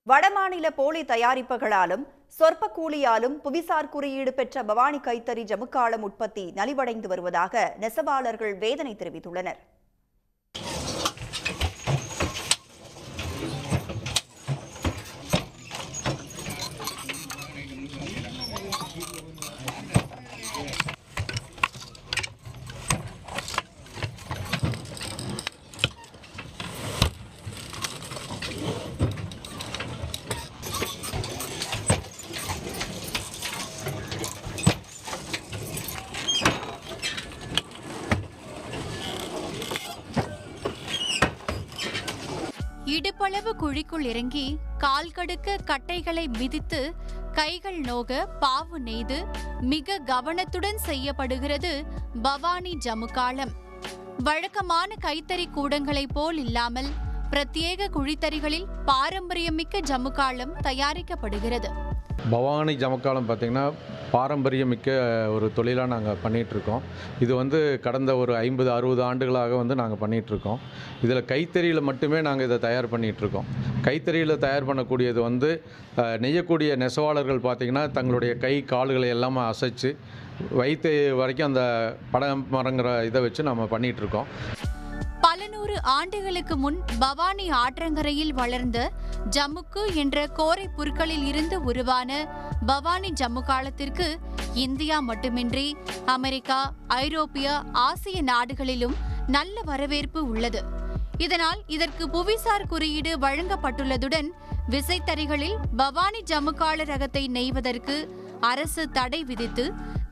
வடமாநில போலி தயாரிப்புகளாலும் சொற்ப கூலியாலும் புவிசார் குறியீடு பெற்ற பவானி கைத்தறி ஜமுக்காலம் உற்பத்தி நலிவடைந்து வருவதாக நெசவாளர்கள் வேதனை தெரிவித்துள்ளனர். இடுப்பளவு குழிக்குள் இறங்கி கால் கடுக்க கட்டைகளை மிதித்து கைகள் நோக பாவு நெய்து மிக கவனத்துடன் செய்யப்படுகிறது பவானி ஜமுக்காலம். வழக்கமான கைத்தறி கூடங்களைப் போல் இல்லாமல் பிரத்யேக குழித்தறிகளில் பாரம்பரியமிக்க ஜமுக்காலம் தயாரிக்கப்படுகிறது. பவானி ஜமுக்காலம் பார்த்திங்கன்னா பாரம்பரியமிக்க ஒரு தொழிலாக நாங்கள் பண்ணிகிட்ருக்கோம். இது கடந்த ஒரு 50-60 ஆண்டுகளாக நாங்கள் பண்ணிகிட்ருக்கோம். இதில் கைத்தறியில் மட்டுமே நாங்கள் இதை தயார் பண்ணிகிட்ருக்கோம். கைத்தறியில் தயார் பண்ணக்கூடியது நெய்யக்கூடிய நெசவாளர்கள் பார்த்திங்கன்னா தங்களுடைய கை கால்களை எல்லாமே அசைச்சு வயிற்று வரைக்கும் அந்த படம் மரங்கிற இதை வச்சு நம்ம பண்ணிகிட்ருக்கோம். பல நூறு ஆண்டுகளுக்கு முன் பவானி ஆற்றங்கரையில் வளர்ந்த ஜமுக்கு என்ற கோரை புற்களில் இருந்து உருவான பவானி ஜமுக்காலத்திற்கு இந்தியா மட்டுமின்றி அமெரிக்கா, ஐரோப்பிய, ஆசிய நாடுகளிலும் நல்ல வரவேற்பு உள்ளது. இதனால் இதற்கு புவிசார் குறியீடு வழங்கப்பட்டுள்ளதுடன் விசைத்தறிகளில் பவானி ஜமுக்கால ரகத்தை நெய்வதற்கு அரசு தடை விதித்து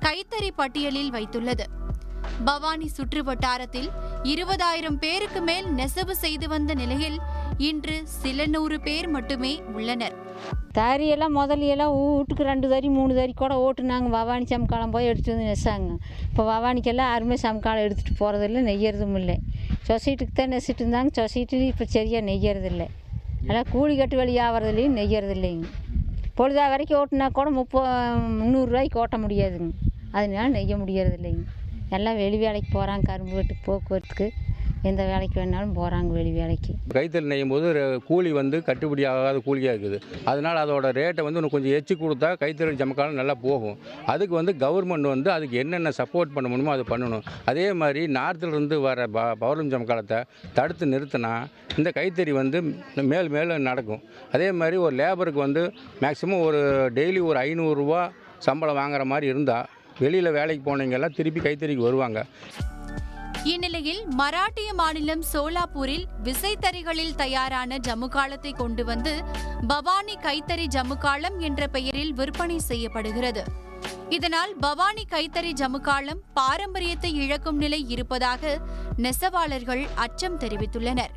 கைத்தறி பட்டியலில் வைத்துள்ளது. பவானி சுற்று வட்டாரத்தில் 20,000 பேருக்கு மேல் நெசவு செய்து வந்த நிலையில் இன்று சில 100 பேர் மட்டுமே உள்ளனர். தறியெல்லாம் முதலியெல்லாம் வீட்டுக்கு 2 தறி 3 தறி கூட ஓட்டுனாங்க. பவானி சமக்காலம் போய் எடுத்துட்டு வந்து நெசாங்க. இப்போ பவானிக்கெல்லாம் யாருமே சமக்காலம் எடுத்துகிட்டு போகிறதில்ல, நெய்யறதும் இல்லை. சொசைட்டிக்கு தான் நெசிட்டு இருந்தாங்க. சொசைட்டிலையும் இப்போ சரியாக நெய்யறதில்லை. எல்லாம் கூலி கட்டு வழி ஆகிறதுலையும் நெய்யறதில்லைங்க. பொழுதா வரைக்கும் ஓட்டுனா கூட 300 ரூபாய்க்கு ஓட்ட முடியாதுங்க. அதனால நெய்ய முடியறதில்லைங்க. எல்லாம் வெளி வேலைக்கு போகிறாங்க. கரும்பு வெட்டுக்கு, போக்குவரத்துக்கு, எந்த வேலைக்கு வேணாலும் போகிறாங்க வெளி வேலைக்கு. கைத்தறி நெய்யும் போது கூலி கட்டுப்படி ஆகாத கூலியாக இருக்குது. அதனால் அதோட ரேட்டை இன்னும் கொஞ்சம் எச்சு கொடுத்தா கைத்தறி ஜமுக்காலம் நல்லா போகும். அதுக்கு கவர்மெண்ட் அதுக்கு என்னென்ன சப்போர்ட் பண்ண முடியுமோ அது பண்ணணும். அதே மாதிரி நார்த்திலிருந்து வர பவர்லூம் ஜமுக்காலத்தை தடுத்து நிறுத்தினா இந்த கைத்தறி மேல் மேலும் நடக்கும். அதே மாதிரி ஒரு லேபருக்கு மேக்ஸிமம் ஒரு டெய்லி ஒரு 500 ரூபா சம்பளம் வாங்குற மாதிரி இருந்தால் வெளியில் வேலைக்கு போனவங்கெல்லாம் திருப்பி கைத்தறிக்கு வருவாங்க. இந்நிலையில் மராட்டிய மாநிலம் சோலாப்பூரில் விசைத்தறிகளில் தயாரான ஜமுக்காலத்தை கொண்டு வந்து பவானி கைத்தறி ஜமுக்காலம் என்ற பெயரில் விற்பனை செய்யப்படுகிறது. இதனால் பவானி கைத்தறி ஜமுக்காலம் பாரம்பரியத்தை இழக்கும் நிலை இருப்பதாக நெசவாளர்கள் அச்சம் தெரிவித்துள்ளனர்.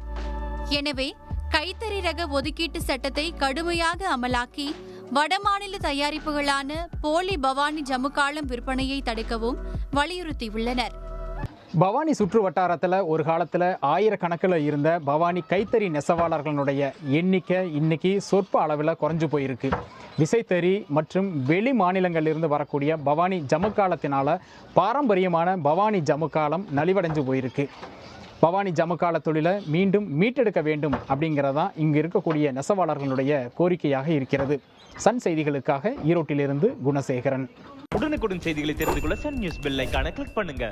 எனவே கைத்தறி ரக ஒதுக்கீட்டு சட்டத்தை கடுமையாக அமலாக்கி வடமாநில தயாரிப்புகளான போலி பவானி ஜமுக்காலம் விற்பனையை தடுக்கவும் வலியுறுத்தியுள்ளனர். பவானி சுற்று வட்டாரத்தில் ஒரு காலத்தில் ஆயிரக்கணக்கில் இருந்த பவானி கைத்தறி நெசவாளர்களுடைய எண்ணிக்கை இன்னைக்கு சொற்ப அளவில் குறைஞ்சு போயிருக்கு. விசைத்தறி மற்றும் வெளி மாநிலங்களிலிருந்து வரக்கூடிய பவானி ஜமுக்காலத்தினால பாரம்பரியமான பவானி ஜமுக்காலம் நலிவடைஞ்சு போயிருக்கு. பவானி ஜமுக்கால தொழிலை மீண்டும் மீட்டெடுக்க வேண்டும் அப்படிங்கிறதான் இங்கு இருக்கக்கூடிய நெசவாளர்களுடைய கோரிக்கையாக இருக்கிறது. சன் செய்திகளுக்காக ஈரோட்டிலிருந்து குணசேகரன். உடனுக்குடன் செய்திகளை தெரிந்து கொள்ள சன் நியூஸ் பெல் ஐகானை கிளிக் பண்ணுங்க.